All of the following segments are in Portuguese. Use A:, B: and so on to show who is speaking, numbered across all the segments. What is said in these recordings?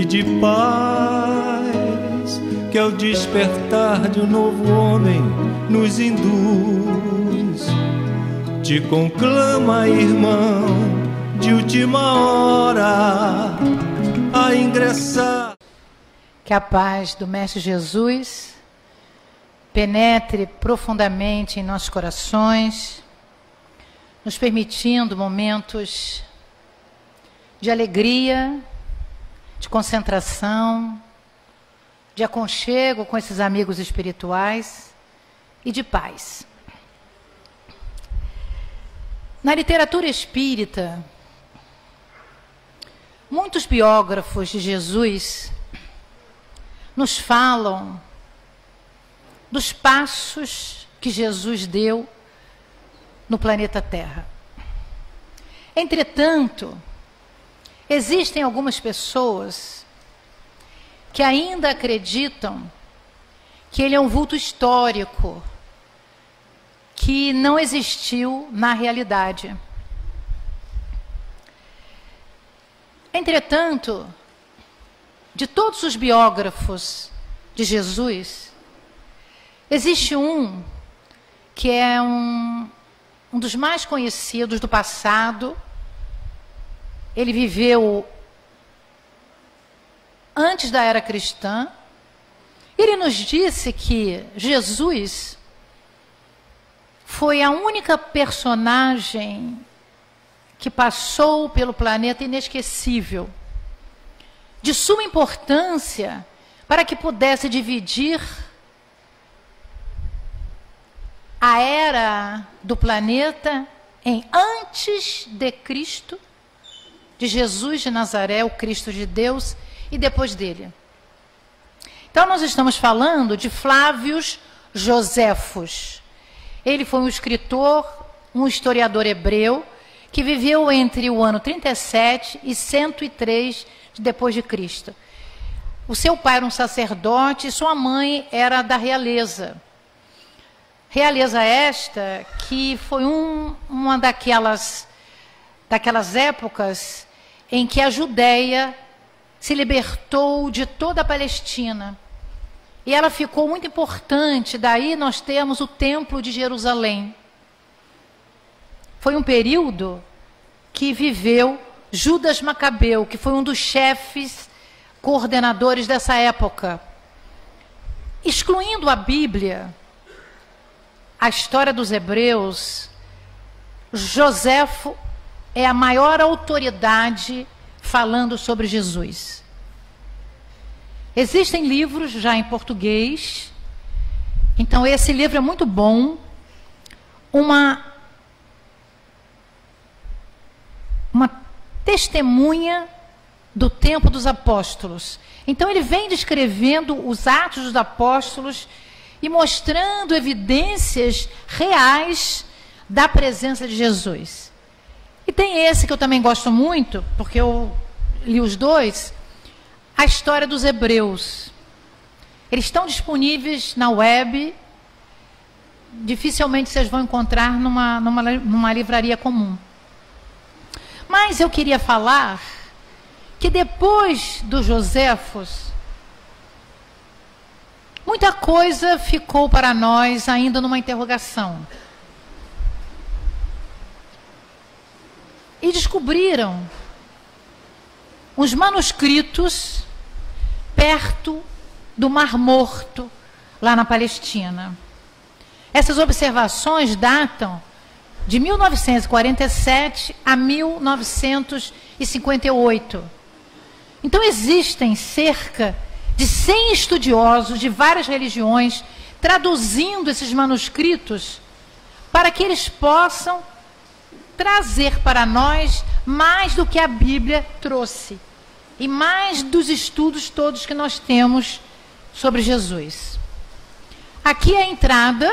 A: e de paz, que ao despertar de um novo homem nos induz. Te conclama, irmão, de última hora a ingressar.
B: Que a paz do Mestre Jesus penetre profundamente em nossos corações, nos permitindo momentos de alegria, de concentração, de aconchego com esses amigos espirituais e de paz. Na literatura espírita, muitos biógrafos de Jesus nos falam dos passos que Jesus deu no planeta Terra. Entretanto, existem algumas pessoas que ainda acreditam que ele é um vulto histórico, que não existiu na realidade. Entretanto, de todos os biógrafos de Jesus, existe um que é um dos mais conhecidos do passado. Ele viveu antes da era cristã. Ele nos disse que Jesus foi a única personagem que passou pelo planeta inesquecível, de suma importância para que pudesse dividir a era do planeta em antes de Cristo, de Jesus de Nazaré, o Cristo de Deus, e depois dele. Então nós estamos falando de Flávio Joséfos. Ele foi um escritor, um historiador hebreu, que viveu entre o ano 37 e 103 depois de Cristo. O seu pai era um sacerdote e sua mãe era da realeza. Realeza esta que foi uma daquelas épocas em que a Judéia se libertou de toda a Palestina. E ela ficou muito importante, daí nós temos o Templo de Jerusalém. Foi um período que viveu Judas Macabeu, que foi um dos chefes coordenadores dessa época. Excluindo a Bíblia, a história dos hebreus, Joséfo é a maior autoridade falando sobre Jesus. Existem livros já em português, então esse livro é muito bom. Uma testemunha do tempo dos apóstolos. Então ele vem descrevendo os atos dos apóstolos e mostrando evidências reais da presença de Jesus. E tem esse que eu também gosto muito, porque eu li os dois, a história dos hebreus. Eles estão disponíveis na web, dificilmente vocês vão encontrar numa livraria comum. Mas eu queria falar que depois do Joséfos, muita coisa ficou para nós ainda numa interrogação. E descobriram uns manuscritos perto do Mar Morto, lá na Palestina. Essas observações datam de 1947 a 1958. Então existem cerca de 100 estudiosos de várias religiões traduzindo esses manuscritos para que eles possam trazer para nós mais do que a Bíblia trouxe e mais dos estudos todos que nós temos sobre Jesus. Aqui é a entrada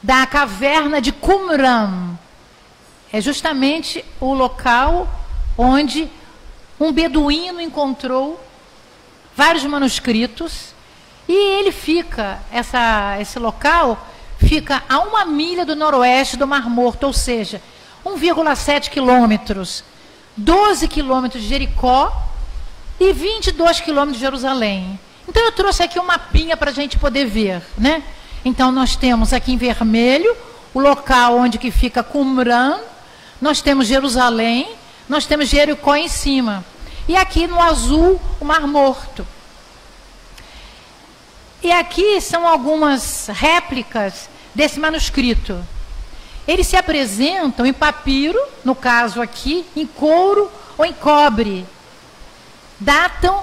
B: da caverna de Qumran. É justamente o local onde um beduíno encontrou vários manuscritos e ele fica, esse local fica a 1 milha do noroeste do Mar Morto, ou seja, 1,7 quilômetros, 12 quilômetros de Jericó e 22 quilômetros de Jerusalém. Então eu trouxe aqui um mapinha para a gente poder ver, né? Então nós temos aqui em vermelho o local onde que fica Qumran, nós temos Jerusalém, nós temos Jericó em cima. E aqui no azul o Mar Morto. E aqui são algumas réplicas desse manuscrito. Eles se apresentam em papiro, no caso aqui, em couro ou em cobre. Datam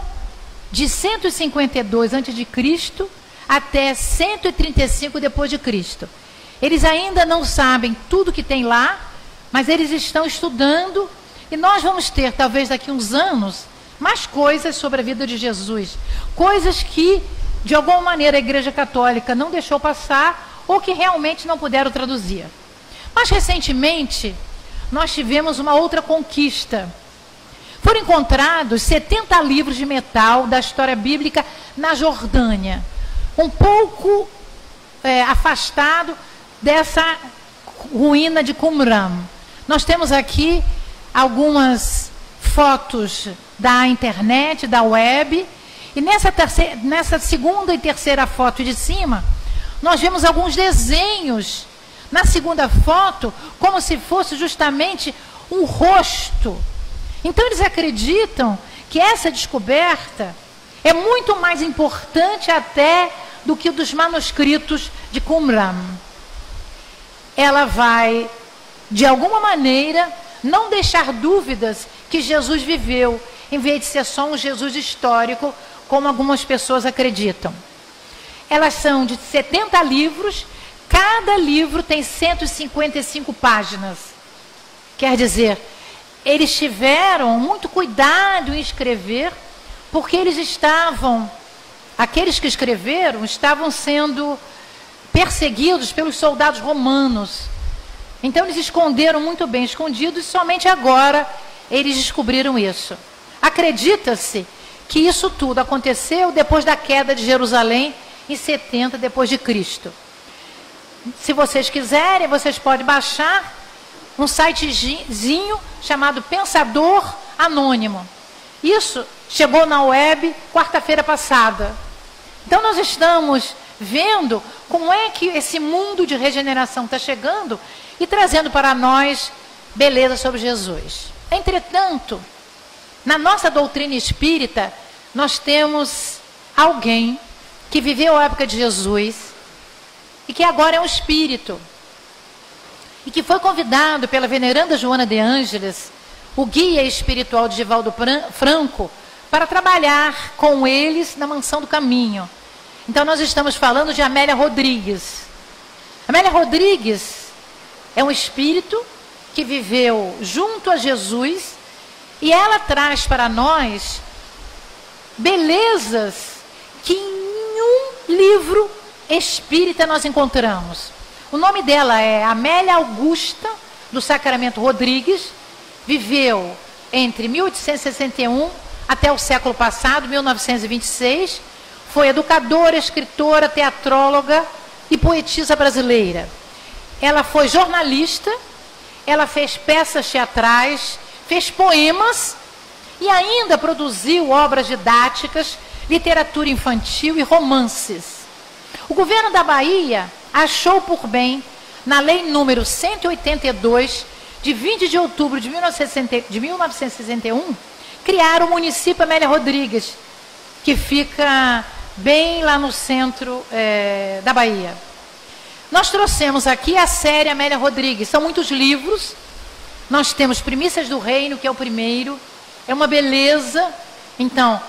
B: de 152 a.C. até 135 depois de Cristo. Eles ainda não sabem tudo que tem lá, mas eles estão estudando e nós vamos ter, talvez daqui a uns anos, mais coisas sobre a vida de Jesus. Coisas que, de alguma maneira, a Igreja Católica não deixou passar ou que realmente não puderam traduzir. Mas, recentemente, nós tivemos uma outra conquista. Foram encontrados 70 livros de metal da história bíblica na Jordânia, um pouco afastado dessa ruína de Qumran. Nós temos aqui algumas fotos da internet, da web, e nessa segunda e terceira foto de cima, nós vemos alguns desenhos. Na segunda foto, como se fosse justamente um rosto. Então eles acreditam que essa descoberta é muito mais importante até do que dos manuscritos de Qumran. Ela vai, de alguma maneira, não deixar dúvidas que Jesus viveu, em vez de ser só um Jesus histórico, como algumas pessoas acreditam. Elas são de 70 livros, cada livro tem 155 páginas. Quer dizer, eles tiveram muito cuidado em escrever, porque aqueles que escreveram estavam sendo perseguidos pelos soldados romanos. Então eles esconderam muito bem escondidos e somente agora eles descobriram isso. Acredita-se que isso tudo aconteceu depois da queda de Jerusalém em 70 depois de Cristo. Se vocês quiserem, vocês podem baixar um sitezinho chamado Pensador Anônimo. Isso chegou na web quarta-feira passada. Então nós estamos vendo como é que esse mundo de regeneração está chegando e trazendo para nós beleza sobre Jesus. Entretanto, na nossa doutrina espírita, nós temos alguém que viveu a época de Jesus e que agora é um espírito e que foi convidado pela veneranda Joana de Ângeles, o guia espiritual de Divaldo Franco, para trabalhar com eles na Mansão do Caminho. Então nós estamos falando de Amélia Rodrigues. Amélia Rodrigues é um espírito que viveu junto a Jesus e ela traz para nós belezas que em nenhum livro espírita nós encontramos. O nome dela é Amélia Augusta do Sacramento Rodrigues, viveu entre 1861 até o século passado, 1926, foi educadora, escritora, teatróloga e poetisa brasileira. Ela foi jornalista, ela fez peças teatrais, fez poemas e ainda produziu obras didáticas, literatura infantil e romances. O governo da Bahia achou por bem, na lei número 182, de 20 de outubro de 1961, criar o município Amélia Rodrigues, que fica bem lá no centro da Bahia. Nós trouxemos aqui a série Amélia Rodrigues, são muitos livros. Nós temos Primícias do Reino, que é o primeiro, é uma beleza. Então,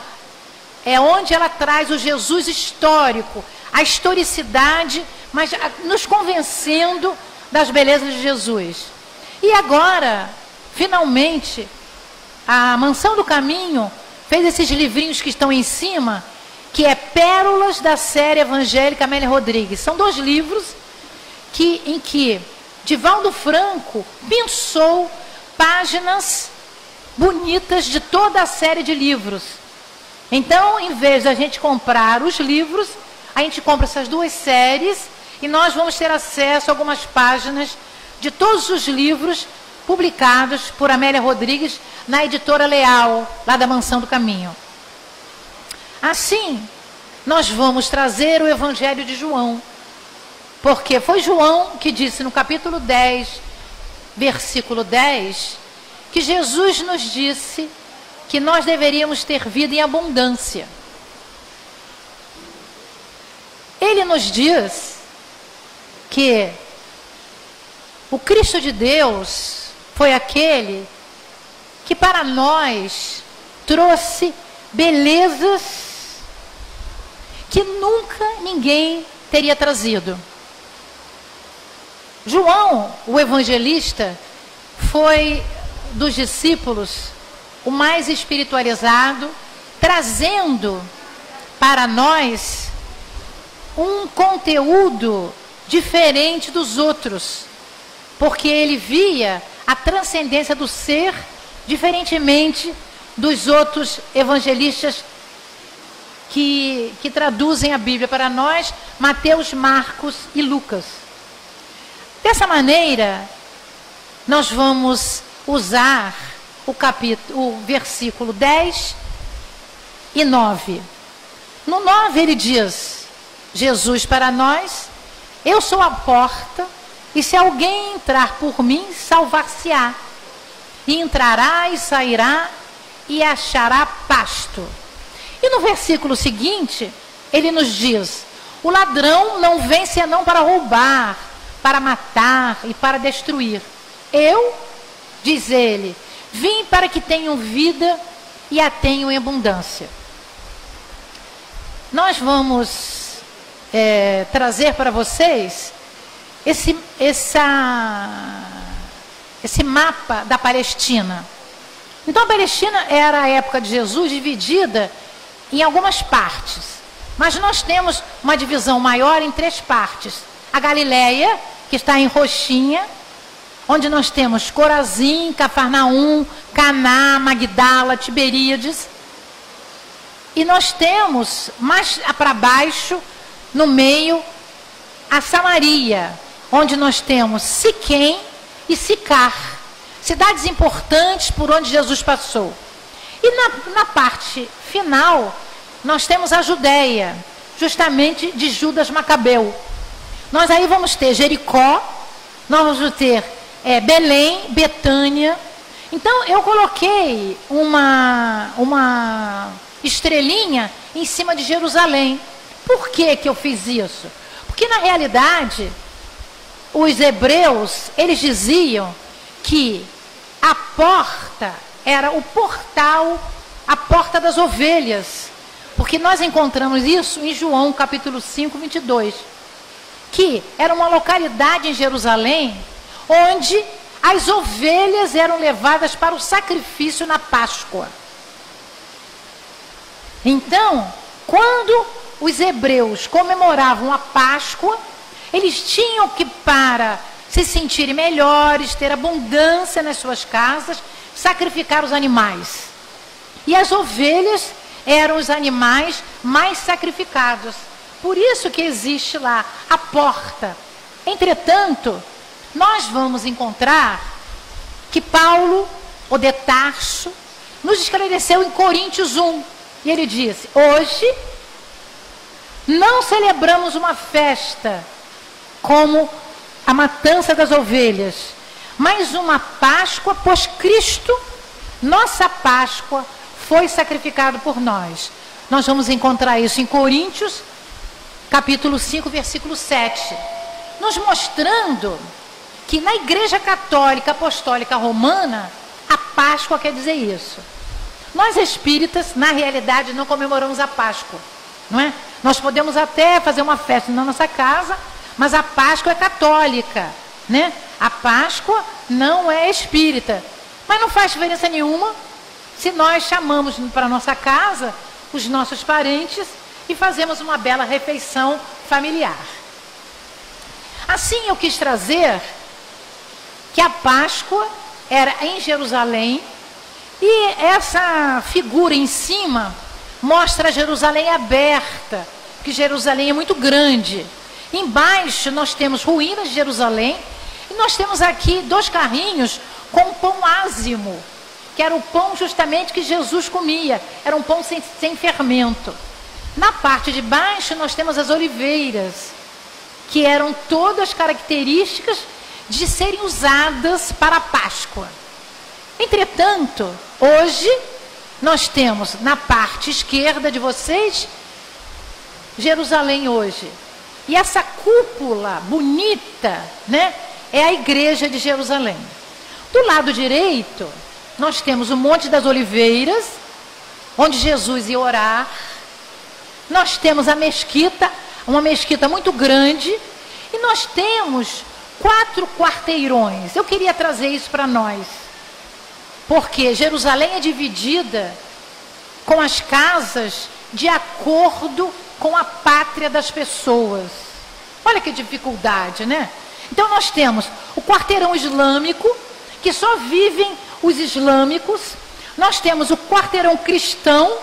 B: é onde ela traz o Jesus histórico, a historicidade, mas nos convencendo das belezas de Jesus. E agora, finalmente, a Mansão do Caminho fez esses livrinhos que estão em cima, que é Pérolas da série evangélica Amélia Rodrigues. São 2 livros em que Divaldo Franco pensou páginas bonitas de toda a série de livros. Então, em vez da gente comprar os livros, a gente compra essas 2 séries e nós vamos ter acesso a algumas páginas de todos os livros publicados por Amélia Rodrigues na Editora Leal, lá da Mansão do Caminho. Assim, nós vamos trazer o Evangelho de João, porque foi João que disse no capítulo 10, versículo 10, que Jesus nos disse que nós deveríamos ter vida em abundância. Ele nos diz que o Cristo de Deus foi aquele que para nós trouxe belezas que nunca ninguém teria trazido. João, o evangelista, foi dos discípulos o mais espiritualizado, trazendo para nós um conteúdo diferente dos outros, porque ele via a transcendência do ser diferentemente dos outros evangelistas que traduzem a Bíblia para nós, Mateus, Marcos e Lucas. Dessa maneira, nós vamos usar o versículo 10 e 9. No 9 ele diz, Jesus para nós, eu sou a porta, e se alguém entrar por mim, salvar-se-á. E entrará e sairá e achará pasto. E no versículo seguinte, ele nos diz, o ladrão não vem senão para roubar, para matar e para destruir. Eu, diz ele, vim para que tenham vida e a tenham em abundância. Nós vamos trazer para vocês esse mapa da Palestina. Então a Palestina era a época de Jesus dividida em algumas partes. Mas nós temos uma divisão maior em 3 partes. A Galileia, que está em roxinha, onde nós temos Corazim, Cafarnaum, Caná, Magdala, Tiberíades. E nós temos, mais para baixo, no meio, a Samaria, onde nós temos Siquém e Sicar, cidades importantes por onde Jesus passou. E na parte final, nós temos a Judéia, justamente de Judas Macabeu. Nós aí vamos ter Jericó, nós vamos ter Belém, Betânia. Então eu coloquei uma estrelinha em cima de Jerusalém. Por que eu fiz isso? Porque na realidade, os hebreus, eles diziam que a porta era o portal, a porta das ovelhas. Porque nós encontramos isso em João capítulo 5, 22. Que era uma localidade em Jerusalém, onde as ovelhas eram levadas para o sacrifício na Páscoa. Então, quando os hebreus comemoravam a Páscoa, eles tinham que, para se sentirem melhores, ter abundância nas suas casas, sacrificar os animais. E as ovelhas eram os animais mais sacrificados. Por isso que existe lá a porta. Entretanto, nós vamos encontrar que Paulo, o de Tarso, nos esclareceu em Coríntios 1. E ele disse, hoje não celebramos uma festa como a matança das ovelhas, mas uma Páscoa, pois Cristo, nossa Páscoa, foi sacrificado por nós. Nós vamos encontrar isso em Coríntios, capítulo 5, versículo 7, nos mostrando que na Igreja Católica Apostólica Romana, a Páscoa quer dizer isso. Nós espíritas, na realidade, não comemoramos a Páscoa, não é? Nós podemos até fazer uma festa na nossa casa, mas a Páscoa é católica, né? A Páscoa não é espírita. Mas não faz diferença nenhuma se nós chamamos para a nossa casa os nossos parentes e fazemos uma bela refeição familiar. Assim eu quis trazer que a Páscoa era em Jerusalém, e essa figura em cima mostra Jerusalém aberta, porque Jerusalém é muito grande. Embaixo nós temos ruínas de Jerusalém, e nós temos aqui 2 carrinhos com pão ázimo, que era o pão justamente que Jesus comia, era um pão sem fermento. Na parte de baixo nós temos as oliveiras, que eram todas características de serem usadas para a Páscoa. Entretanto, hoje nós temos na parte esquerda de vocês Jerusalém hoje. E essa cúpula bonita, né, é a igreja de Jerusalém. Do lado direito, nós temos o Monte das Oliveiras, onde Jesus ia orar. Nós temos a mesquita, uma mesquita muito grande, e nós temos 4 quarteirões. Eu queria trazer isso para nós, porque Jerusalém é dividida com as casas de acordo com a pátria das pessoas. Olha que dificuldade, né? Então nós temos o quarteirão islâmico, que só vivem os islâmicos. Nós temos o quarteirão cristão,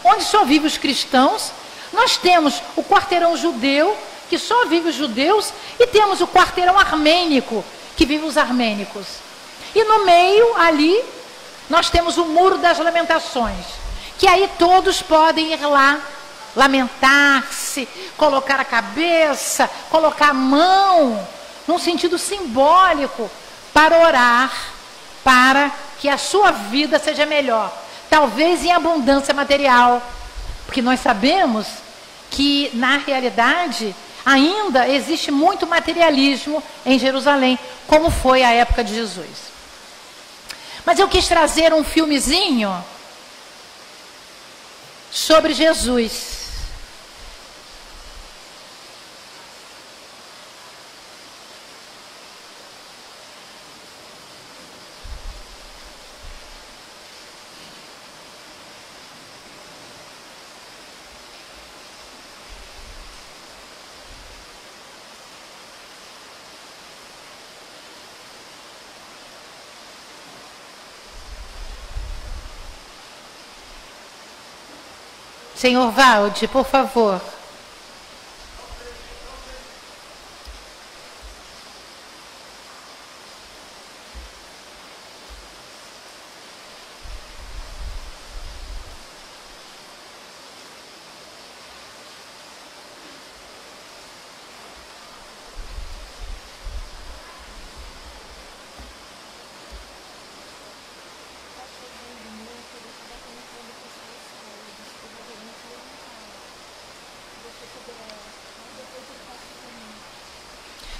B: onde só vivem os cristãos. Nós temos o quarteirão judeu, que só vive os judeus. E temos o quarteirão armênico, que vive os armênicos. E no meio, ali, nós temos o Muro das Lamentações, que aí todos podem ir lá lamentar-se, colocar a cabeça, colocar a mão, num sentido simbólico, para orar, para que a sua vida seja melhor, talvez em abundância material, porque nós sabemos que, na realidade, ainda existe muito materialismo em Jerusalém, como foi a época de Jesus. Mas eu quis trazer um filmezinho sobre Jesus. Senhor Valde, por favor.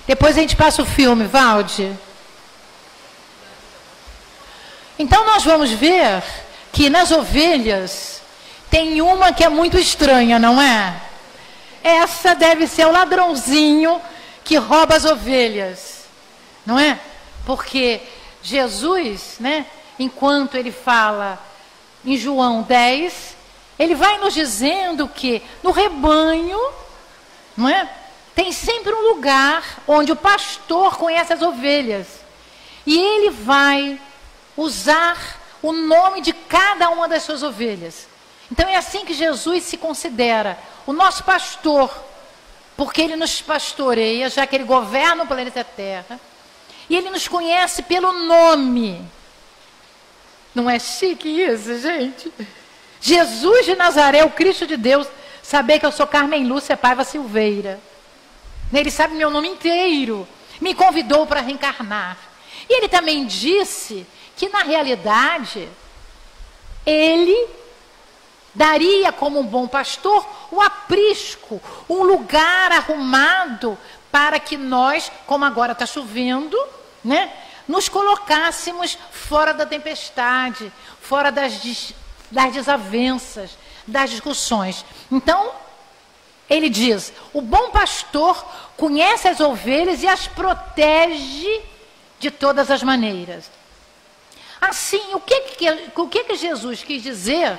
B: Depois a gente passa o filme, Valde. Então nós vamos ver que nas ovelhas tem uma que é muito estranha, não é? Essa deve ser o ladrãozinho que rouba as ovelhas, não é? Porque Jesus, né, enquanto ele fala em João 10, ele vai nos dizendo que no rebanho, não é? Tem sempre um lugar onde o pastor conhece as ovelhas. E ele vai usar o nome de cada uma das suas ovelhas. Então é assim que Jesus se considera o nosso pastor, porque ele nos pastoreia, já que ele governa o planeta Terra. E ele nos conhece pelo nome. Não é chique isso, gente? Jesus de Nazaré, o Cristo de Deus, saber que eu sou Carmen Lúcia Paiva Silveira. Ele sabe meu nome inteiro. Me convidou para reencarnar. E ele também disse que, na realidade, ele daria como um bom pastor o aprisco, um lugar arrumado para que nós, como agora está chovendo, né, nos colocássemos fora da tempestade, fora das desavenças, das discussões. Então, ele diz, o bom pastor conhece as ovelhas e as protege de todas as maneiras. Assim, o que Jesus quis dizer?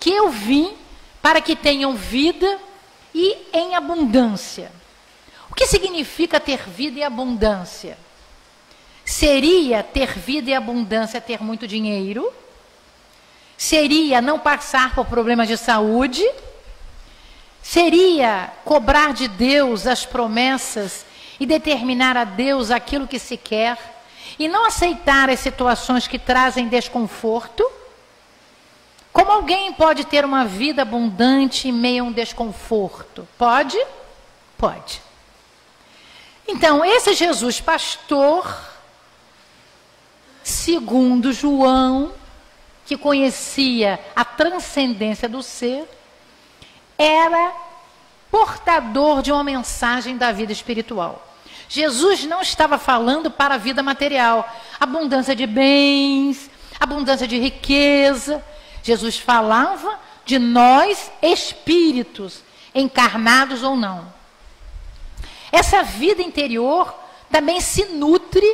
B: Que eu vim para que tenham vida e em abundância. O que significa ter vida e abundância? Seria ter vida e abundância ter muito dinheiro? Seria não passar por problemas de saúde? Seria cobrar de Deus as promessas e determinar a Deus aquilo que se quer e não aceitar as situações que trazem desconforto? Como alguém pode ter uma vida abundante em meio a um desconforto? Pode? Pode. Então, esse Jesus pastor, segundo João, que conhecia a transcendência do ser, era portador de uma mensagem da vida espiritual. Jesus não estava falando para a vida material, abundância de bens, abundância de riqueza. Jesus falava de nós, espíritos, encarnados ou não. Essa vida interior também se nutre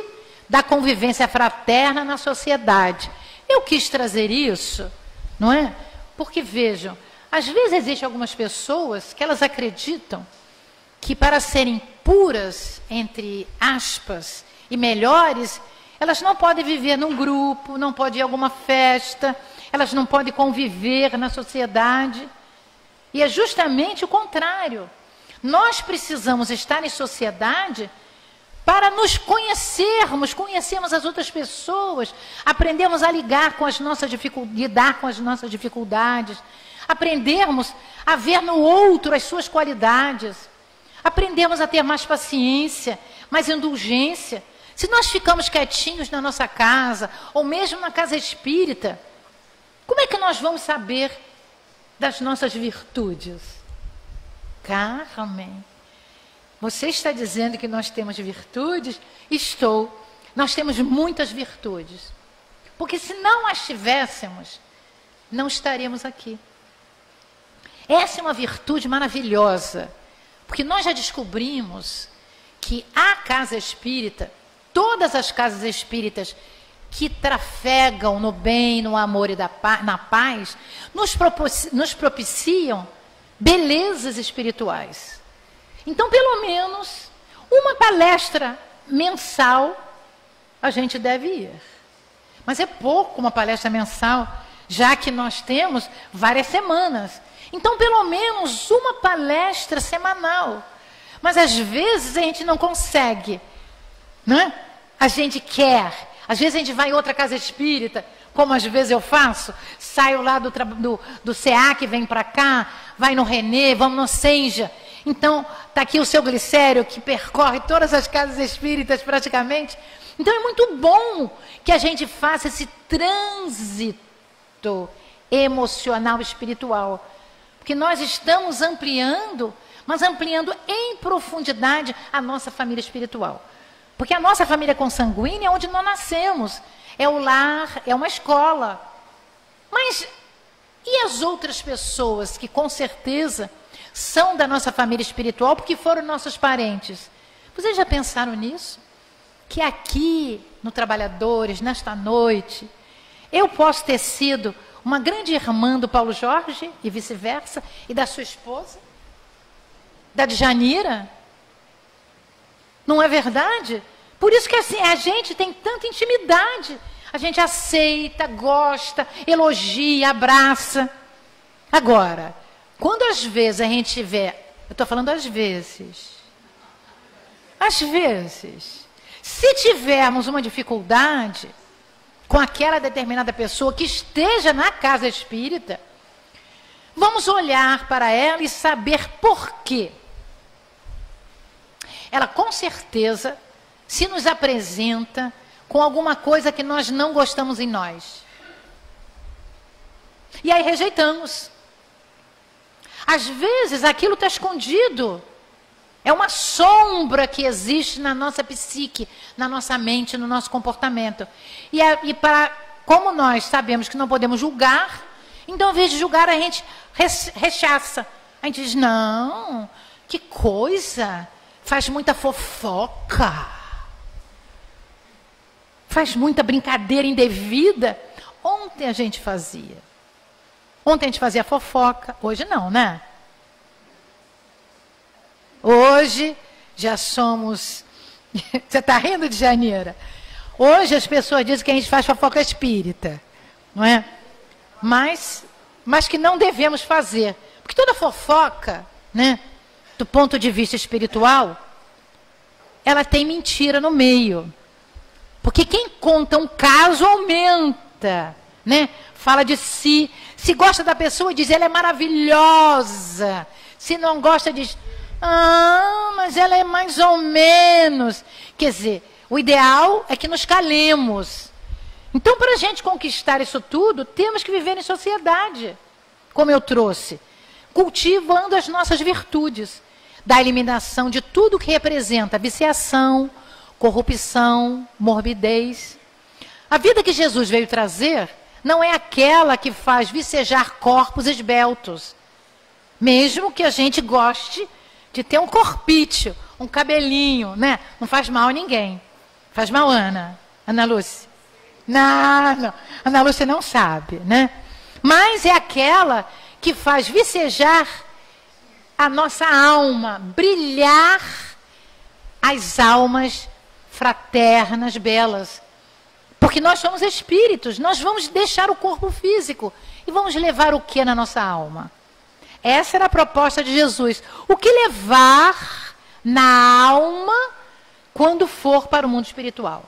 B: da convivência fraterna na sociedade. Eu quis trazer isso, não é? Porque, vejam, às vezes existem algumas pessoas que elas acreditam que para serem puras, entre aspas, e melhores, elas não podem viver num grupo, não podem ir a alguma festa, elas não podem conviver na sociedade. E é justamente o contrário. Nós precisamos estar em sociedade para nos conhecermos, conhecermos as outras pessoas, aprendermos a lidar com as nossas dificuldades, aprendermos a ver no outro as suas qualidades, aprendermos a ter mais paciência, mais indulgência. Se nós ficamos quietinhos na nossa casa, ou mesmo na casa espírita, como é que nós vamos saber das nossas virtudes? Carmen, você está dizendo que nós temos virtudes? Estou. Nós temos muitas virtudes. Porque se não as tivéssemos, não estaríamos aqui. Essa é uma virtude maravilhosa. Porque nós já descobrimos que a casa espírita, todas as casas espíritas que trafegam no bem, no amor e na paz, nos propiciam belezas espirituais. Então, pelo menos, uma palestra mensal a gente deve ir. Mas é pouco uma palestra mensal, já que nós temos várias semanas. Então, pelo menos uma palestra semanal. Mas às vezes a gente não consegue, né? A gente quer. Às vezes a gente vai em outra casa espírita, como às vezes eu faço, saio lá do SEAC, vem para cá, vai no Renê, vamos no Senja. Então, está aqui o seu Glicério, que percorre todas as casas espíritas praticamente. Então, é muito bom que a gente faça esse trânsito emocional espiritual. Porque nós estamos ampliando, mas ampliando em profundidade a nossa família espiritual. Porque a nossa família consanguínea é onde nós nascemos. É o lar, é uma escola. Mas e as outras pessoas que com certeza são da nossa família espiritual porque foram nossos parentes? Vocês já pensaram nisso? Que aqui, no Trabalhadores, nesta noite, eu posso ter sido uma grande irmã do Paulo Jorge e vice-versa, e da sua esposa, da Djanira. Não é verdade? Por isso que assim, a gente tem tanta intimidade. A gente aceita, gosta, elogia, abraça. Agora, quando às vezes a gente vê, eu estou falando às vezes, se tivermos uma dificuldade com aquela determinada pessoa que esteja na casa espírita, vamos olhar para ela e saber por quê. Ela com certeza se nos apresenta com alguma coisa que nós não gostamos em nós. E aí rejeitamos. Às vezes aquilo está escondido. É uma sombra que existe na nossa psique, na nossa mente, no nosso comportamento. Como nós sabemos que não podemos julgar, então, ao invés de julgar, a gente rechaça. A gente diz, não, que coisa, faz muita fofoca, faz muita brincadeira indevida. Ontem a gente fazia fofoca, hoje não, né? Hoje já somos... Você está rindo, de Janeira? Hoje as pessoas dizem que a gente faz fofoca espírita, não é? Mas que não devemos fazer. Porque toda fofoca, né, do ponto de vista espiritual, ela tem mentira no meio. Porque quem conta um caso aumenta, né? fala de si. Se gosta da pessoa, diz, ela é maravilhosa. Se não gosta, diz, mas ela é mais ou menos. Quer dizer, o ideal é que nos calemos. Então, para a gente conquistar isso tudo, temos que viver em sociedade, como eu trouxe, cultivando as nossas virtudes, da eliminação de tudo que representa viciação, corrupção, morbidez. A vida que Jesus veio trazer não é aquela que faz vicejar corpos esbeltos, mesmo que a gente goste de ter um corpício, um cabelinho, né? Não faz mal a ninguém. Faz mal, Ana Lúcia? Não. Ana Lúcia não sabe, né? Mas é aquela que faz vicejar a nossa alma, brilhar as almas fraternas, belas. Porque nós somos espíritos, nós vamos deixar o corpo físico e vamos levar o que na nossa alma? Essa era a proposta de Jesus. O que levar na alma quando for para o mundo espiritual?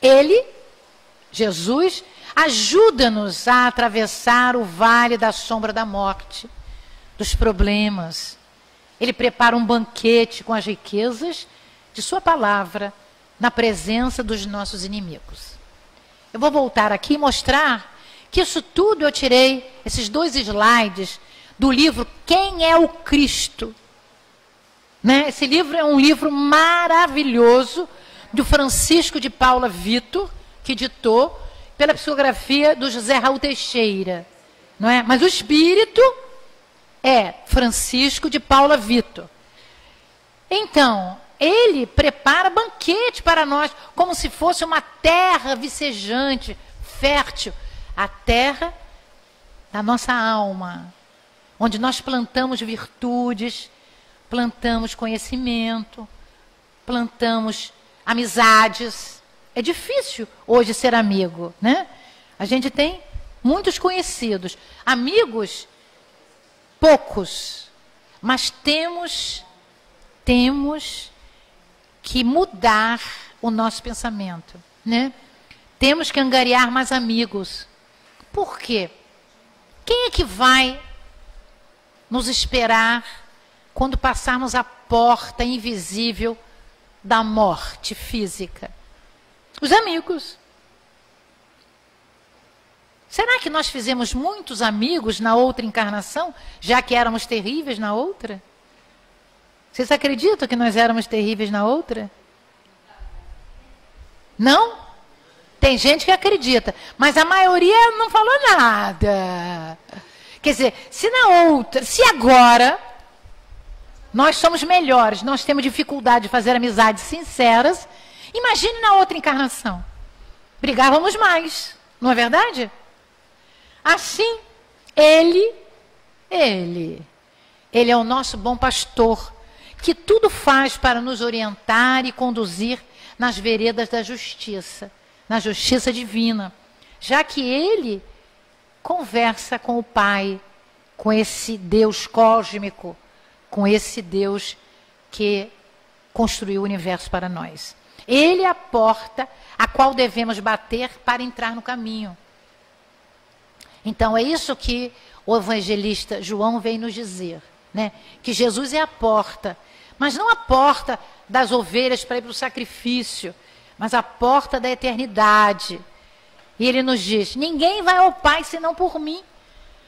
B: Ele, Jesus, ajuda-nos a atravessar o vale da sombra da morte, dos problemas. Ele prepara um banquete com as riquezas de sua palavra na presença dos nossos inimigos. Eu vou voltar aqui e mostrar que isso tudo eu tirei, esses 2 slides, do livro Quem é o Cristo? Né? Esse livro é um livro maravilhoso do Francisco de Paula Vitor, que ditou pela psicografia do José Raul Teixeira. Não é? Mas o espírito é Francisco de Paula Vitor. Então, ele prepara banquete para nós, como se fosse uma terra vicejante, fértil, a terra da nossa alma, onde nós plantamos virtudes, plantamos conhecimento, plantamos amizades. É difícil hoje ser amigo, né? A gente tem muitos conhecidos, amigos poucos, mas temos que mudar o nosso pensamento, né? Temos que angariar mais amigos. Por quê? Quem é que vai nos esperar quando passarmos a porta invisível da morte física? Os amigos. Será que nós fizemos muitos amigos na outra encarnação, já que éramos terríveis na outra? Vocês acreditam que nós éramos terríveis na outra? Não? Tem gente que acredita, mas a maioria não falou nada. Quer dizer, se na outra, se agora nós somos melhores, nós temos dificuldade de fazer amizades sinceras, imagine na outra encarnação. Brigávamos mais, não é verdade? Assim, ele é o nosso bom pastor, que tudo faz para nos orientar e conduzir nas veredas da justiça, na justiça divina, já que ele conversa com o Pai, com esse Deus cósmico, com esse Deus que construiu o universo para nós. Ele é a porta a qual devemos bater para entrar no caminho. Então é isso que o evangelista João vem nos dizer, né? Que Jesus é a porta, mas não a porta das ovelhas para ir para o sacrifício, mas a porta da eternidade. E ele nos diz, ninguém vai ao Pai senão por mim.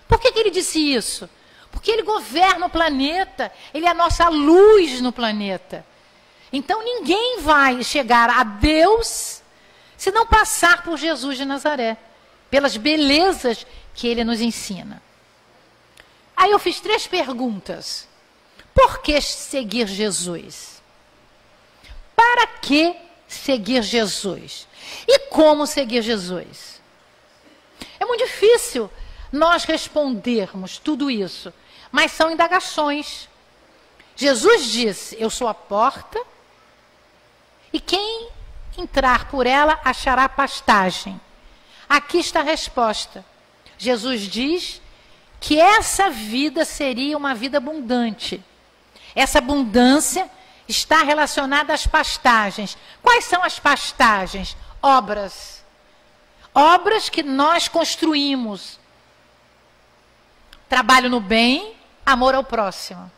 B: Por que ele disse isso? Porque ele governa o planeta, ele é a nossa luz no planeta. Então ninguém vai chegar a Deus se não passar por Jesus de Nazaré, pelas belezas que ele nos ensina. Aí eu fiz 3 perguntas. Por que seguir Jesus? Para que seguir Jesus? E como seguir Jesus? É muito difícil nós respondermos tudo isso, mas são indagações. Jesus disse, eu sou a porta, e quem entrar por ela achará pastagem. Aqui está a resposta. Jesus diz que essa vida seria uma vida abundante. Essa abundância está relacionada às pastagens. Quais são as pastagens? Obras. Obras que nós construímos. Trabalho no bem, amor ao próximo.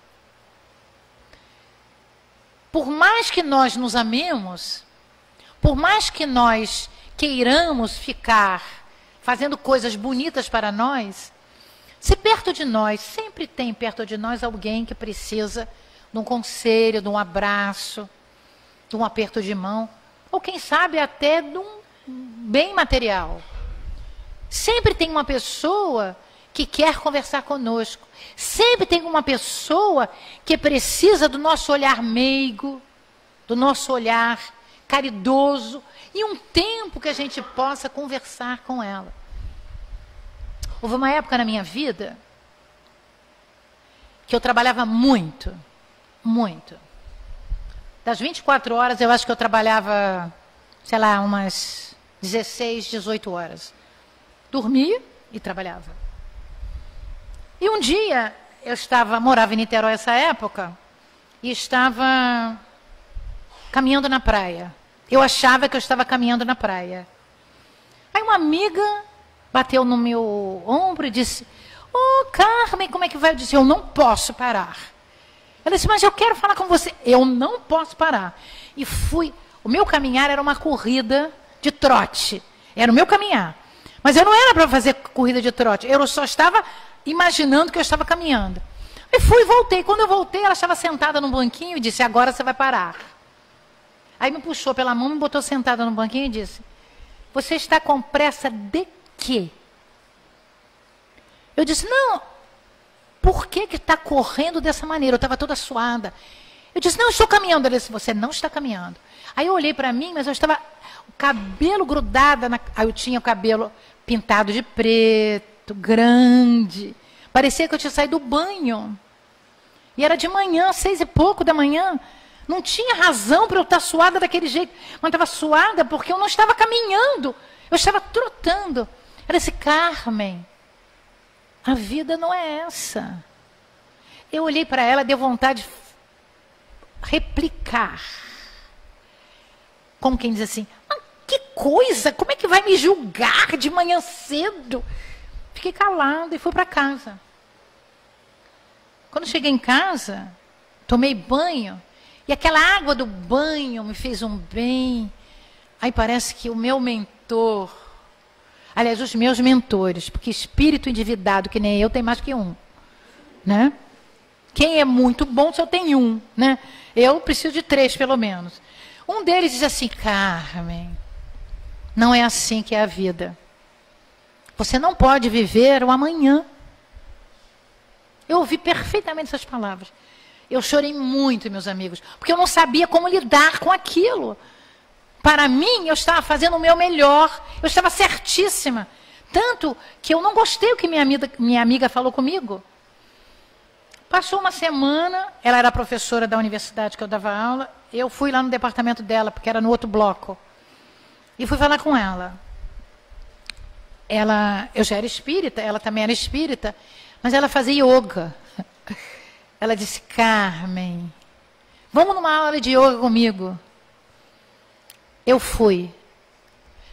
B: Por mais que nós nos amemos, por mais que nós queiramos ficar fazendo coisas bonitas para nós, se perto de nós, sempre tem perto de nós alguém que precisa de um conselho, de um abraço, de um aperto de mão, ou quem sabe até de um bem material. Sempre tem uma pessoa que quer conversar conosco. Sempre tem uma pessoa que precisa do nosso olhar meigo, do nosso olhar caridoso, e um tempo que a gente possa conversar com ela. Houve uma época na minha vida que eu trabalhava muito, muito. Das 24 horas, eu acho que eu trabalhava, sei lá, umas 16, 18 horas. Dormia e trabalhava. E um dia, morava em Niterói essa época, e estava caminhando na praia. Eu achava que eu estava caminhando na praia. Aí uma amiga bateu no meu ombro e disse: "Ô, Carmen, como é que vai?" Eu disse: "Eu não posso parar." Ela disse: "Mas eu quero falar com você." Eu não posso parar. E fui. O meu caminhar era uma corrida de trote. Era o meu caminhar. Mas eu não era para fazer corrida de trote. Eu só estava imaginando que eu estava caminhando. E fui e voltei. Quando eu voltei, ela estava sentada num banquinho e disse: "Agora você vai parar." Aí me puxou pela mão, me botou sentada no banquinho e disse: "Você está com pressa de quê?" Eu disse: "Não, por que está correndo dessa maneira?" Eu estava toda suada. Eu disse: "Não, eu estou caminhando." Ela disse: "Você não está caminhando." Aí eu olhei para mim, mas eu estava o cabelo grudado. Aí eu tinha o cabelo pintado de preto, grande. Parecia que eu tinha saído do banho. E era de manhã, 6 e pouco da manhã. Não tinha razão para eu estar suada daquele jeito. Mas estava suada porque eu não estava caminhando. Eu estava trotando. Ela disse: "Carmen, a vida não é essa." Eu olhei para ela, deu vontade de replicar. Como quem diz assim: "Ah, que coisa, como é que vai me julgar de manhã cedo?" Fiquei calada e fui para casa. Quando cheguei em casa, tomei banho. E aquela água do banho me fez um bem. Aí parece que o meu mentor, aliás, os meus mentores, porque espírito endividado que nem eu tem mais que um, né? Quem é muito bom só tem um, né? Eu preciso de 3 pelo menos. Um deles diz assim: "Carmen, não é assim que é a vida. Você não pode viver o amanhã." Eu ouvi perfeitamente essas palavras. Eu chorei muito, meus amigos, porque eu não sabia como lidar com aquilo. Para mim, eu estava fazendo o meu melhor, eu estava certíssima. Tanto que eu não gostei do que minha amiga falou comigo. Passou uma semana, ela era professora da universidade que eu dava aula, eu fui lá no departamento dela, porque era no outro bloco, e fui falar com ela. Eu já era espírita, ela também era espírita, mas ela fazia yoga. Ela disse: "Carmen, vamos numa aula de yoga comigo." Eu fui.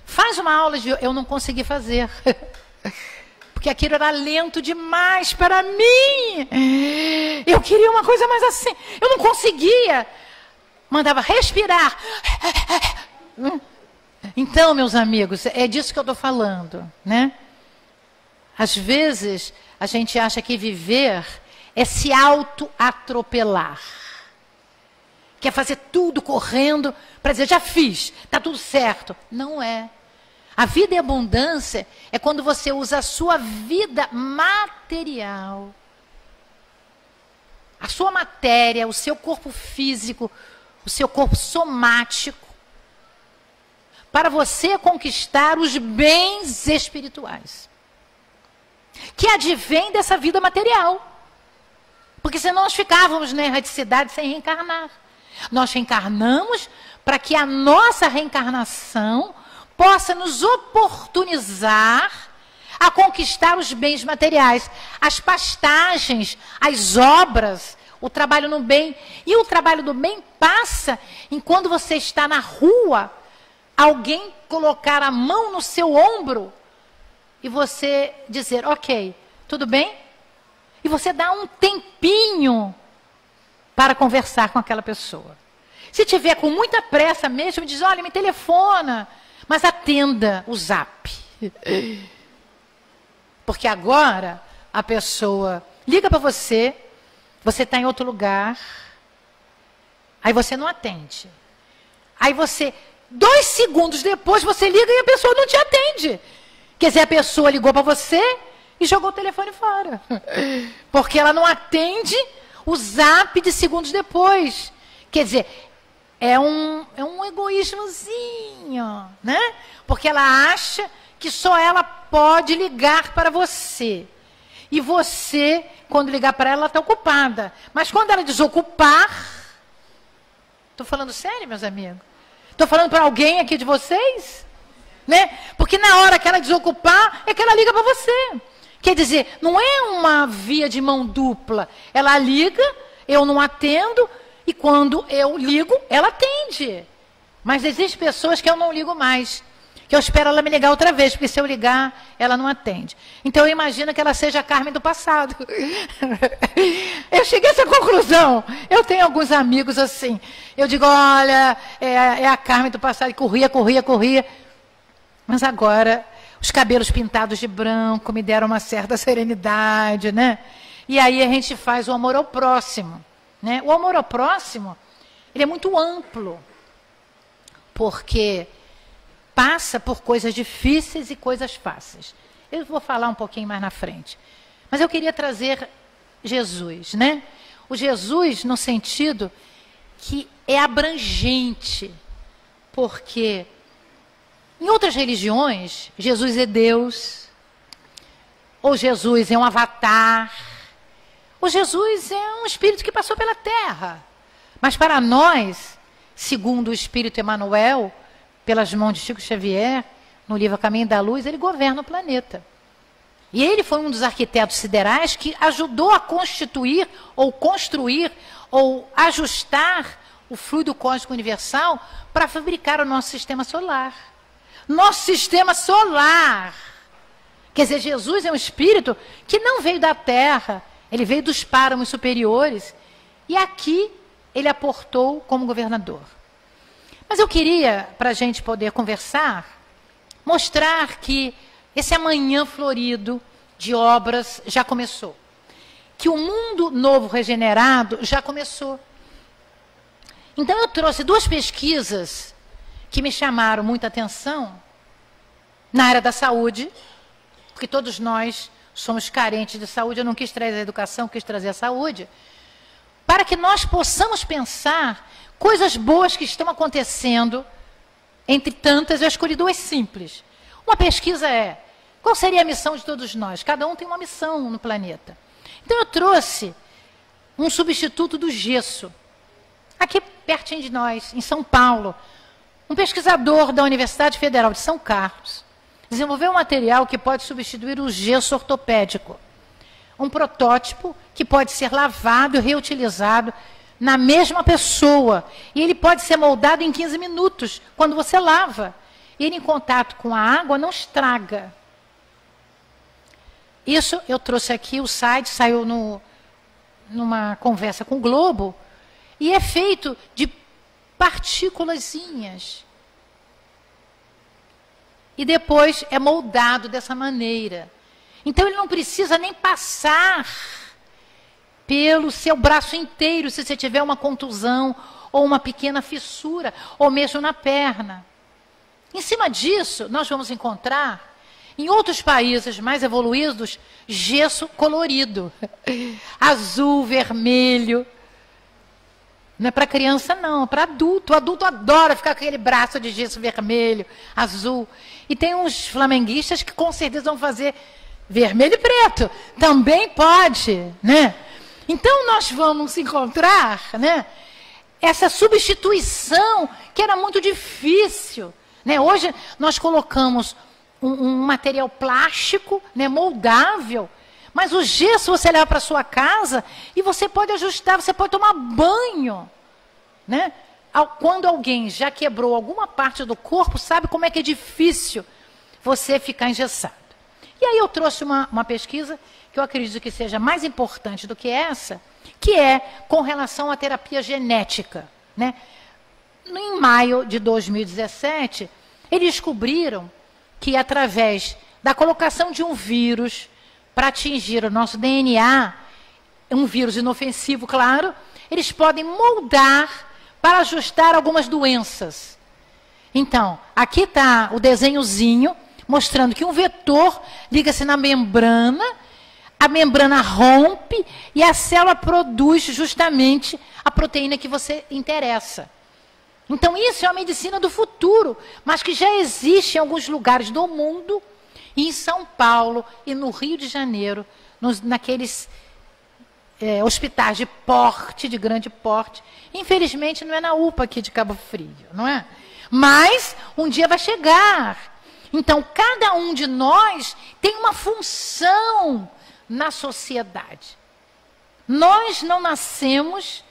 B: "Faz uma aula de yoga." Eu não consegui fazer. Porque aquilo era lento demais para mim. Eu queria uma coisa mais assim. Eu não conseguia. Mandava respirar. Então, meus amigos, é disso que eu estou falando, né? Às vezes, a gente acha que viver é se auto-atropelar. Quer fazer tudo correndo para dizer: "Já fiz, está tudo certo." Não é. A vida e abundância é quando você usa a sua vida material, a sua matéria, o seu corpo físico, o seu corpo somático, para você conquistar os bens espirituais, que advém dessa vida material. Porque senão nós ficávamos na erraticidade sem reencarnar. Nós reencarnamos para que a nossa reencarnação possa nos oportunizar a conquistar os bens materiais, as pastagens, as obras, o trabalho no bem. E o trabalho do bem passa em quando você está na rua, alguém colocar a mão no seu ombro e você dizer, ok, tudo bem? E você dá um tempinho para conversar com aquela pessoa. Se tiver com muita pressa mesmo, diz, olha, me telefona, mas atenda o zap. Porque agora a pessoa liga para você, você está em outro lugar, aí você não atende. Aí você, 2 segundos depois, você liga e a pessoa não te atende. Quer dizer, a pessoa ligou para você e jogou o telefone fora. Porque ela não atende o zap de segundos depois. Quer dizer, é um egoísmozinho, né? Porque ela acha que só ela pode ligar para você. E você, quando ligar para ela, está ocupada. Mas quando ela desocupar... Estou falando sério, meus amigos? Estou falando para alguém aqui de vocês? Né? Porque na hora que ela desocupar, é que ela liga para você. Quer dizer, não é uma via de mão dupla. Ela liga, eu não atendo, e quando eu ligo, ela atende. Mas existem pessoas que eu não ligo mais. Que eu espero ela me ligar outra vez, porque se eu ligar, ela não atende. Então eu imagino que ela seja a Carmen do passado. Eu cheguei a essa conclusão. Eu tenho alguns amigos assim. Eu digo, olha, é a Carmen do passado, que corria. Mas agora, os cabelos pintados de branco me deram uma certa serenidade, né? E aí a gente faz o amor ao próximo. Né? O amor ao próximo, ele é muito amplo. Porque passa por coisas difíceis e coisas fáceis. Eu vou falar um pouquinho mais na frente. Mas eu queria trazer Jesus, né? O Jesus no sentido que é abrangente. Porque em outras religiões, Jesus é Deus, ou Jesus é um avatar, ou Jesus é um espírito que passou pela terra. Mas para nós, segundo o Espírito Emmanuel, pelas mãos de Chico Xavier, no livro Caminho da Luz, ele governa o planeta. E ele foi um dos arquitetos siderais que ajudou a constituir, ou construir, ou ajustar o fluido cósmico universal para fabricar o nosso sistema solar. Nosso sistema solar. Quer dizer, Jesus é um espírito que não veio da Terra, ele veio dos páramos superiores, e aqui ele aportou como governador. Mas eu queria, para a gente poder conversar, mostrar que esse amanhã florido de obras já começou. Que o mundo novo regenerado já começou. Então eu trouxe 2 pesquisas que me chamaram muita atenção na área da saúde, porque todos nós somos carentes de saúde. Eu não quis trazer a educação, quis trazer a saúde, para que nós possamos pensar coisas boas que estão acontecendo. Entre tantas, eu escolhi 2 simples. Uma pesquisa é, qual seria a missão de todos nós? Cada um tem uma missão no planeta. Então eu trouxe um substituto do gesso, aqui pertinho de nós, em São Paulo. Um pesquisador da Universidade Federal de São Carlos desenvolveu um material que pode substituir o gesso ortopédico. Um protótipo que pode ser lavado e reutilizado na mesma pessoa. E ele pode ser moldado em 15 minutos, quando você lava. E ele, em contato com a água, não estraga. Isso eu trouxe aqui, o site saiu numa conversa com o Globo, e é feito de partículazinhas. E depois é moldado dessa maneira. Então ele não precisa nem passar pelo seu braço inteiro, se você tiver uma contusão, ou uma pequena fissura, ou mesmo na perna. Em cima disso, nós vamos encontrar, em outros países mais evoluídos, gesso colorido. Azul, vermelho. Não é para criança, não, é para adulto. O adulto adora ficar com aquele braço de gesso vermelho, azul. E tem uns flamenguistas que com certeza vão fazer vermelho e preto. Também pode, né? Então nós vamos encontrar, né, essa substituição que era muito difícil. Né? Hoje nós colocamos um material plástico, né, moldável, mas o gesso você leva para sua casa e você pode ajustar, você pode tomar banho, né? quando alguém já quebrou alguma parte do corpo, sabe como é que é difícil você ficar engessado. E aí eu trouxe uma pesquisa que eu acredito que seja mais importante do que essa, que é com relação à terapia genética, né? Em maio de 2017, eles descobriram que através da colocação de um vírus para atingir o nosso DNA, um vírus inofensivo, claro, eles podem moldar para ajustar algumas doenças. Então, aqui está o desenhozinho mostrando que um vetor liga-se na membrana, a membrana rompe e a célula produz justamente a proteína que você interessa. Então, isso é a medicina do futuro, mas que já existe em alguns lugares do mundo, e em São Paulo e no Rio de Janeiro, naqueles hospitais de porte, de grande porte. Infelizmente, não é na UPA aqui de Cabo Frio, não é? Mas um dia vai chegar. Então, cada um de nós tem uma função na sociedade. Nós não nascemos,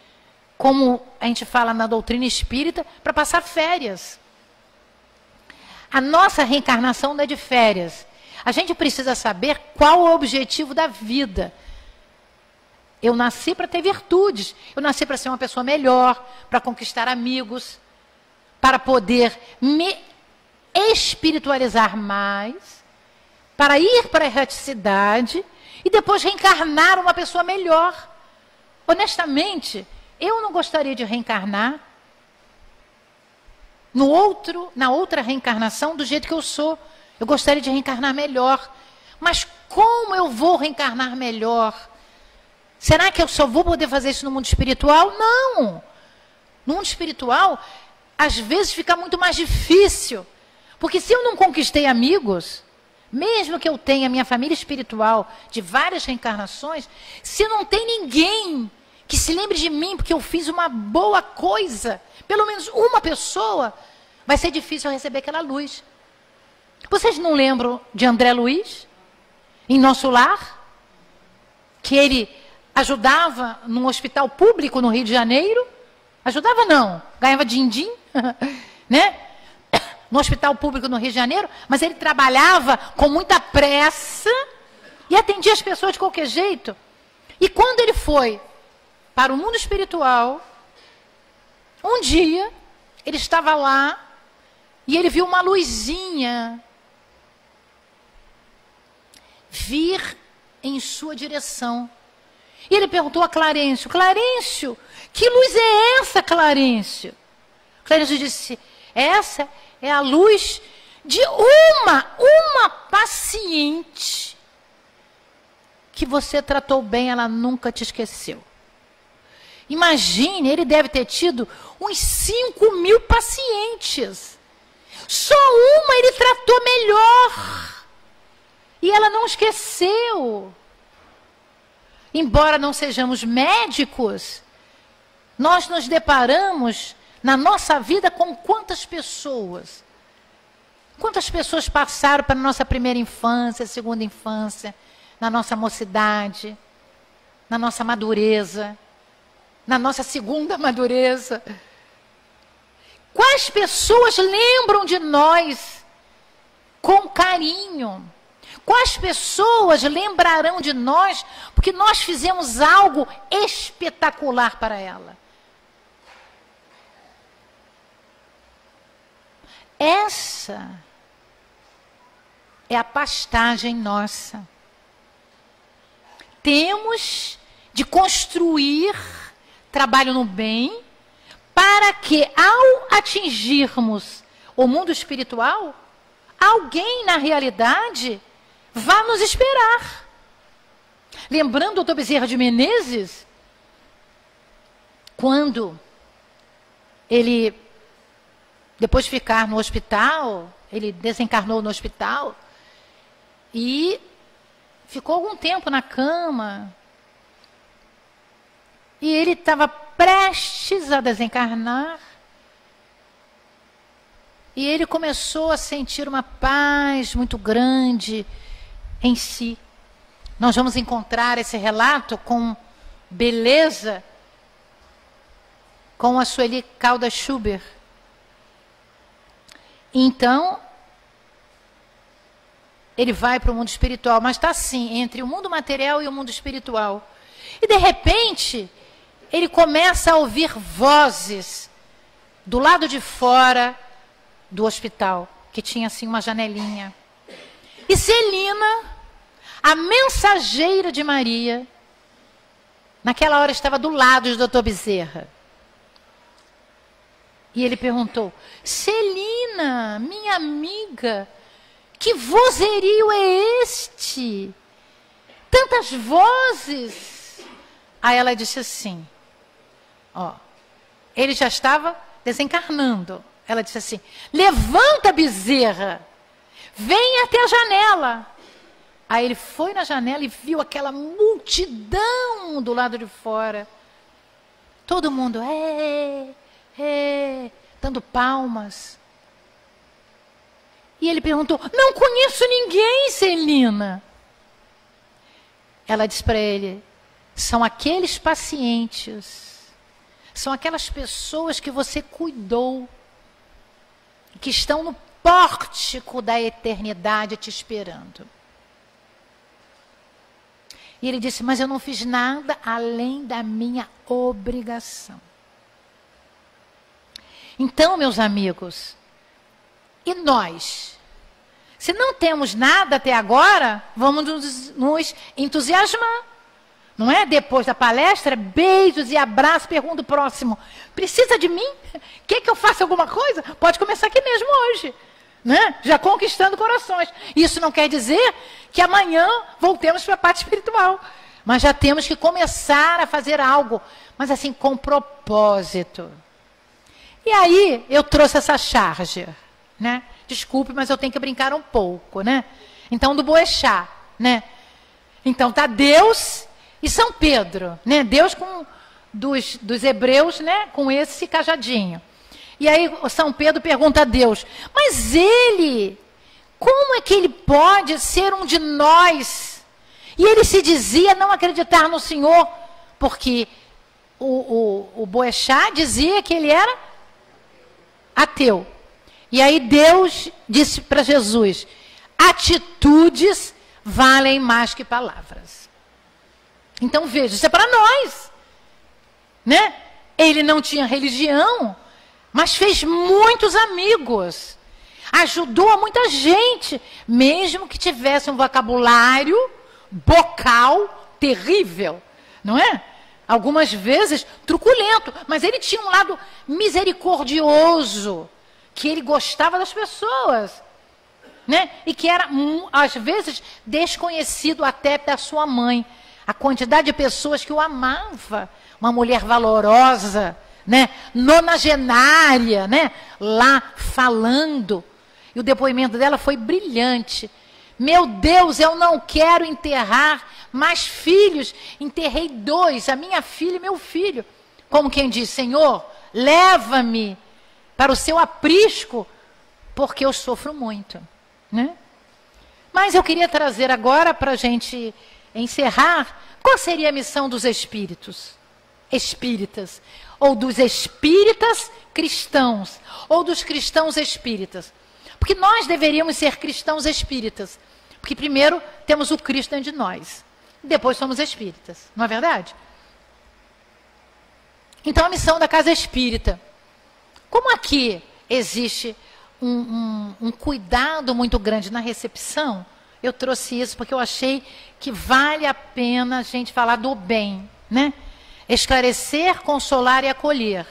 B: como a gente fala na doutrina espírita, para passar férias. A nossa reencarnação não é de férias. A gente precisa saber qual é o objetivo da vida. Eu nasci para ter virtudes. Eu nasci para ser uma pessoa melhor, para conquistar amigos, para poder me espiritualizar mais, para ir para a erraticidade e depois reencarnar uma pessoa melhor. Honestamente, eu não gostaria de reencarnar na outra reencarnação do jeito que eu sou. Eu gostaria de reencarnar melhor. Mas como eu vou reencarnar melhor? Será que eu só vou poder fazer isso no mundo espiritual? Não! No mundo espiritual, às vezes fica muito mais difícil. Porque se eu não conquistei amigos, mesmo que eu tenha minha família espiritual de várias reencarnações, se não tem ninguém que se lembre de mim porque eu fiz uma boa coisa, pelo menos uma pessoa, vai ser difícil eu receber aquela luz. Vocês não lembram de André Luiz? Em Nosso Lar? Que ele ajudava num hospital público no Rio de Janeiro? Ajudava não, ganhava din-din, né? No hospital público no Rio de Janeiro, mas ele trabalhava com muita pressa e atendia as pessoas de qualquer jeito. E quando ele foi para o mundo espiritual, um dia ele estava lá e ele viu uma luzinha vir em sua direção. E ele perguntou a Clarencio: Clarencio, que luz é essa, Clarencio? Clarencio disse: essa é a luz de uma paciente que você tratou bem, ela nunca te esqueceu. Imagine, ele deve ter tido uns 5.000 pacientes. Só uma ele tratou melhor. E ela não esqueceu. Embora não sejamos médicos, nós nos deparamos na nossa vida com quantas pessoas? Quantas pessoas passaram para a nossa primeira infância, segunda infância, na nossa mocidade, na nossa madureza, na nossa segunda madureza? Quais pessoas lembram de nós com carinho? Quais pessoas lembrarão de nós porque nós fizemos algo espetacular para ela? Essa é a pastagem nossa. Temos de construir trabalho no bem para que, ao atingirmos o mundo espiritual, alguém na realidade vá nos esperar. Lembrando o doutor Bezerra de Menezes, quando ele, depois de ficar no hospital, ele desencarnou no hospital e ficou algum tempo na cama. E ele estava prestes a desencarnar. E ele começou a sentir uma paz muito grande em si. Nós vamos encontrar esse relato com beleza com a Sueli Caldas Schubert. Então, ele vai para o mundo espiritual, mas está assim, entre o mundo material e o mundo espiritual. E de repente, ele começa a ouvir vozes do lado de fora do hospital, que tinha assim uma janelinha. E Celina, a mensageira de Maria, naquela hora estava do lado do Dr. Bezerra. E ele perguntou: Celina, minha amiga, que vozerio é este? Tantas vozes. Aí ela disse assim, ó, ele já estava desencarnando. Ela disse assim: levanta, Bezerra, vem até a janela. Aí ele foi na janela e viu aquela multidão do lado de fora. Todo mundo, dando palmas. E ele perguntou: não conheço ninguém, Celina. Ela disse para ele: são aqueles pacientes, são aquelas pessoas que você cuidou, que estão no pórtico da eternidade te esperando. E ele disse: mas eu não fiz nada além da minha obrigação. Então, meus amigos, e nós? Se não temos nada até agora, vamos nos entusiasmar. Não é? Depois da palestra, beijos e abraços, pergunta o próximo: precisa de mim? Quer que eu faça alguma coisa? Pode começar aqui mesmo hoje. Né? Já conquistando corações. Isso não quer dizer que amanhã voltemos para a parte espiritual. Mas já temos que começar a fazer algo. Mas assim, com propósito. E aí, eu trouxe essa charge, né? Desculpe, mas eu tenho que brincar um pouco, né? Então, do Boechat, né? Então, tá Deus e São Pedro, né? Deus dos hebreus, né? Com esse cajadinho. E aí, São Pedro pergunta a Deus: mas ele, como é que ele pode ser um de nós? E ele se dizia não acreditar no Senhor, porque o Boechat dizia que ele era ateu. E aí Deus disse para Jesus: atitudes valem mais que palavras. Então veja, isso é para nós, né? Ele não tinha religião, mas fez muitos amigos, ajudou a muita gente, mesmo que tivesse um vocabulário bocal terrível, não é? Algumas vezes truculento, mas ele tinha um lado misericordioso, que ele gostava das pessoas, né? E que era, às vezes, desconhecido até da sua mãe. A quantidade de pessoas que o amava. Uma mulher valorosa, né? Nonagenária, né? Lá falando. E o depoimento dela foi brilhante. Meu Deus, eu não quero enterrar mais filhos. Enterrei 2, a minha filha e meu filho. Como quem diz: Senhor, leva-me para o seu aprisco, porque eu sofro muito, né? Mas eu queria trazer agora, para a gente encerrar, qual seria a missão dos espíritas, ou dos espíritas cristãos, ou dos cristãos espíritas. Porque nós deveríamos ser cristãos espíritas, porque primeiro temos o Cristo dentro de nós, depois somos espíritas, não é verdade? Então a missão da casa espírita, como aqui existe um cuidado muito grande na recepção, eu trouxe isso porque eu achei que vale a pena a gente falar do bem, né? Esclarecer, consolar e acolher.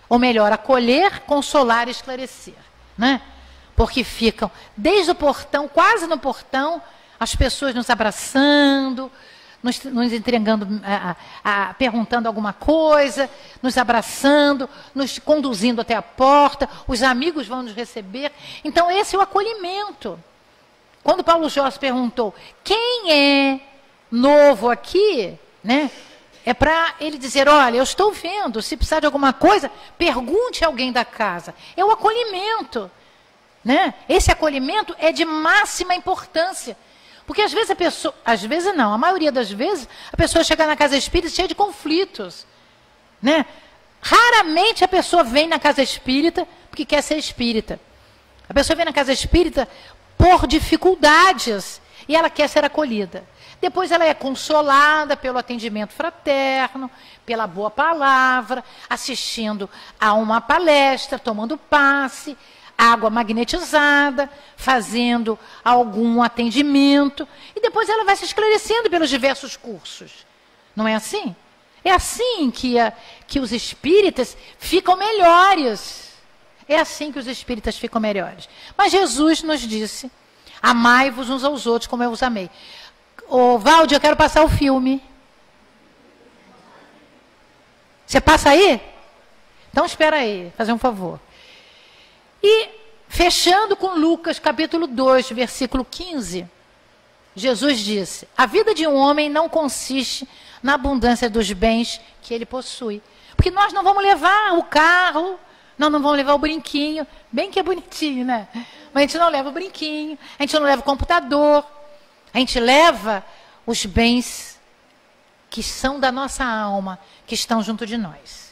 B: Ou melhor, acolher, consolar e esclarecer, né? Porque ficam desde o portão, quase no portão, as pessoas nos abraçando, nos entregando, perguntando alguma coisa, nos abraçando, nos conduzindo até a porta, os amigos vão nos receber. Então esse é o acolhimento. Quando Paulo Jorge perguntou: quem é novo aqui, né? É para ele dizer: olha, eu estou vendo, se precisar de alguma coisa, pergunte a alguém da casa. É o acolhimento, né? Esse acolhimento é de máxima importância. Porque às vezes a pessoa, às vezes não, a maioria das vezes, a pessoa chega na casa espírita cheia de conflitos, né? Raramente a pessoa vem na casa espírita porque quer ser espírita. A pessoa vem na casa espírita por dificuldades e ela quer ser acolhida. Depois ela é consolada pelo atendimento fraterno, pela boa palavra, assistindo a uma palestra, tomando passe, água magnetizada, fazendo algum atendimento. E depois ela vai se esclarecendo pelos diversos cursos. Não é assim? É assim que os espíritas ficam melhores. É assim que os espíritas ficam melhores. Mas Jesus nos disse, amai-vos uns aos outros como eu os amei. Ô, Valde, eu quero passar o filme. Você passa aí? Então espera aí, fazer um favor. E fechando com Lucas capítulo 2, versículo 15, Jesus disse, a vida de um homem não consiste na abundância dos bens que ele possui. Porque nós não vamos levar o carro, nós não vamos levar o brinquinho, bem que é bonitinho, né? Mas a gente não leva o brinquinho, a gente não leva o computador, a gente leva os bens que são da nossa alma, que estão junto de nós.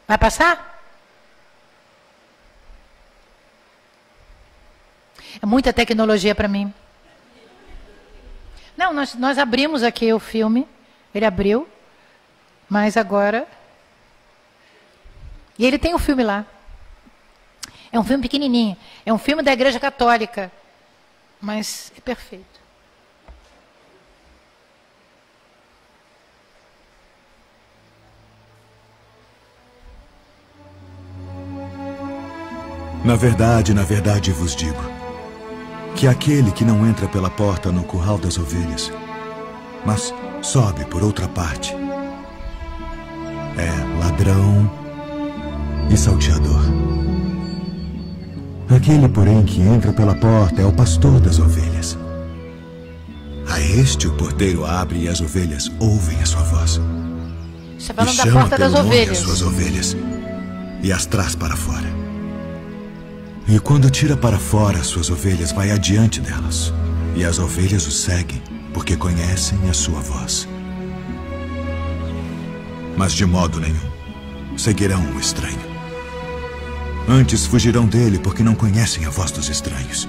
B: Vai passar? É muita tecnologia para mim. Não, nós abrimos aqui o filme. Ele abriu. Mas agora... E ele tem um filme lá. É um filme pequenininho. É um filme da Igreja Católica. Mas é perfeito.
C: Na verdade vos digo, que aquele que não entra pela porta no curral das ovelhas, mas sobe por outra parte, é ladrão e salteador. Aquele, porém, que entra pela porta é o pastor das ovelhas. A este o porteiro abre e as ovelhas ouvem a sua voz.
B: Você falando
C: e
B: da
C: chama
B: porta das
C: pelo nome
B: ovelhas.
C: as suas ovelhas e as traz para fora. E quando tira para fora as suas ovelhas, vai adiante delas. E as ovelhas o seguem, porque conhecem a sua voz. Mas de modo nenhum seguirão o estranho. Antes fugirão dele, porque não conhecem a voz dos estranhos.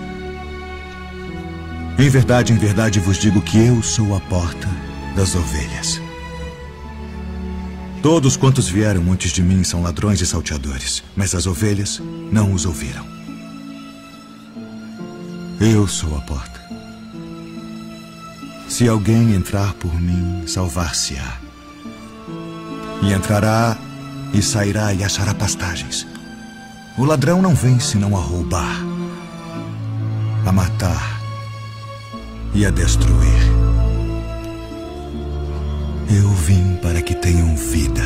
C: Em verdade vos digo que eu sou a porta das ovelhas. Todos quantos vieram antes de mim são ladrões e salteadores, mas as ovelhas não os ouviram. Eu sou a porta. Se alguém entrar por mim, salvar-se-á. E entrará e sairá e achará pastagens. O ladrão não vem senão a roubar, a matar e a destruir. Eu vim para que tenham vida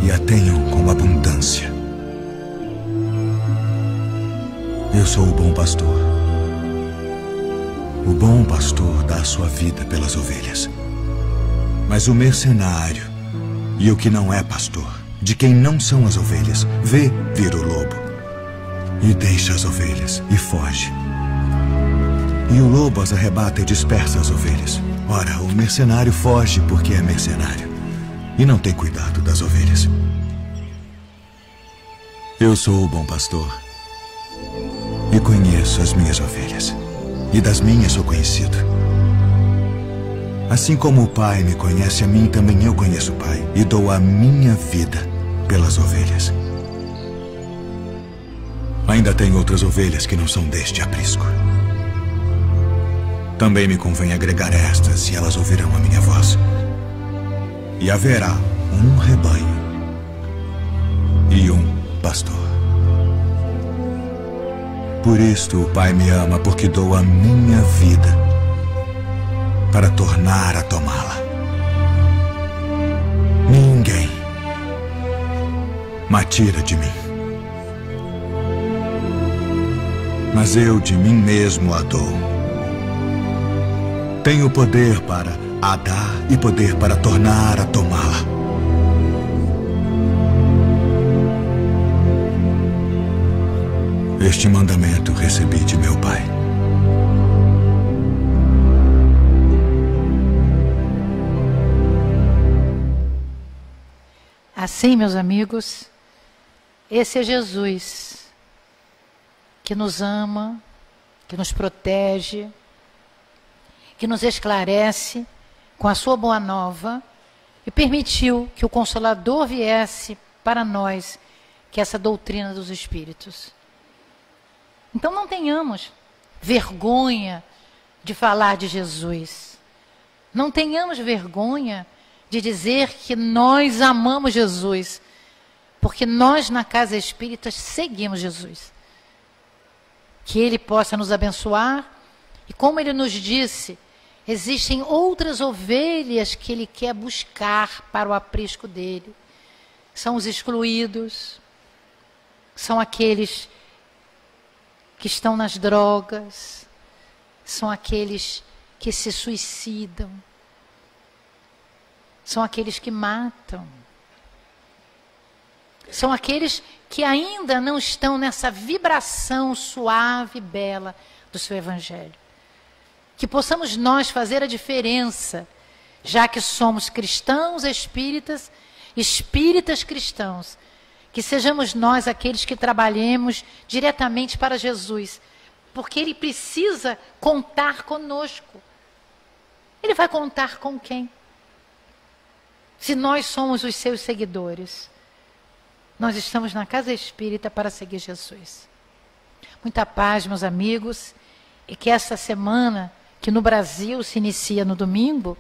C: e a tenham com abundância. Eu sou o bom pastor. O bom pastor dá a sua vida pelas ovelhas. Mas o mercenário e o que não é pastor, de quem não são as ovelhas, vê vir o lobo e deixa as ovelhas e foge. E o lobo as arrebata e dispersa as ovelhas. Ora, o mercenário foge porque é mercenário e não tem cuidado das ovelhas. Eu sou o bom pastor e conheço as minhas ovelhas, e das minhas sou conhecido. Assim como o Pai me conhece a mim, também eu conheço o Pai, e dou a minha vida pelas ovelhas. Ainda tenho outras ovelhas que não são deste aprisco. Também me convém agregar estas, e elas ouvirão a minha voz. E haverá um rebanho e um pastor. Por isto o Pai me ama, porque dou a minha vida para tornar a tomá-la. Ninguém me tira de mim, mas eu de mim mesmo a dou. Tenho poder para a dar e poder para tornar a tomá-la. Este mandamento recebi de meu Pai.
B: Assim, meus amigos, esse é Jesus, que nos ama, que nos protege, que nos esclarece com a sua boa nova e permitiu que o Consolador viesse para nós, que é essa doutrina dos Espíritos. Então não tenhamos vergonha de falar de Jesus. Não tenhamos vergonha de dizer que nós amamos Jesus, porque nós na Casa Espírita seguimos Jesus. Que Ele possa nos abençoar e, como Ele nos disse, existem outras ovelhas que Ele quer buscar para o aprisco dEle. São os excluídos, são aqueles que estão nas drogas, são aqueles que se suicidam, são aqueles que matam, são aqueles que ainda não estão nessa vibração suave e bela do seu Evangelho. Que possamos nós fazer a diferença, já que somos cristãos espíritas, espíritas cristãos, que sejamos nós aqueles que trabalhemos diretamente para Jesus, porque Ele precisa contar conosco. Ele vai contar com quem? Se nós somos os seus seguidores. Nós estamos na Casa Espírita para seguir Jesus. Muita paz, meus amigos, e que essa semana, que no Brasil se inicia no domingo,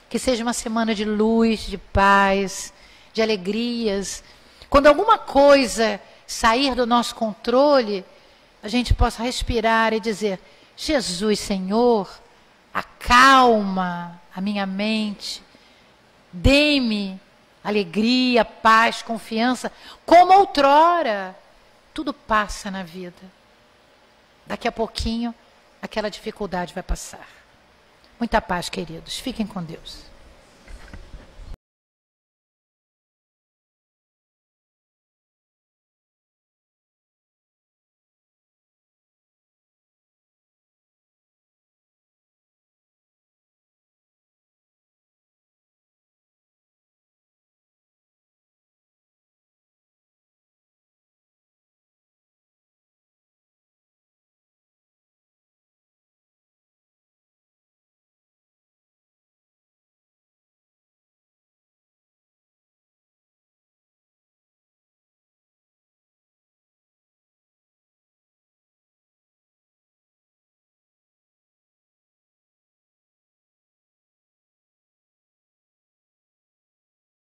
B: que seja uma semana de luz, de paz, de alegrias. Quando alguma coisa sair do nosso controle, a gente possa respirar e dizer: Jesus, Senhor, acalma a minha mente, dê-me alegria, paz, confiança, como outrora. Tudo passa na vida. Daqui a pouquinho, aquela dificuldade vai passar. Muita paz, queridos. Fiquem com Deus.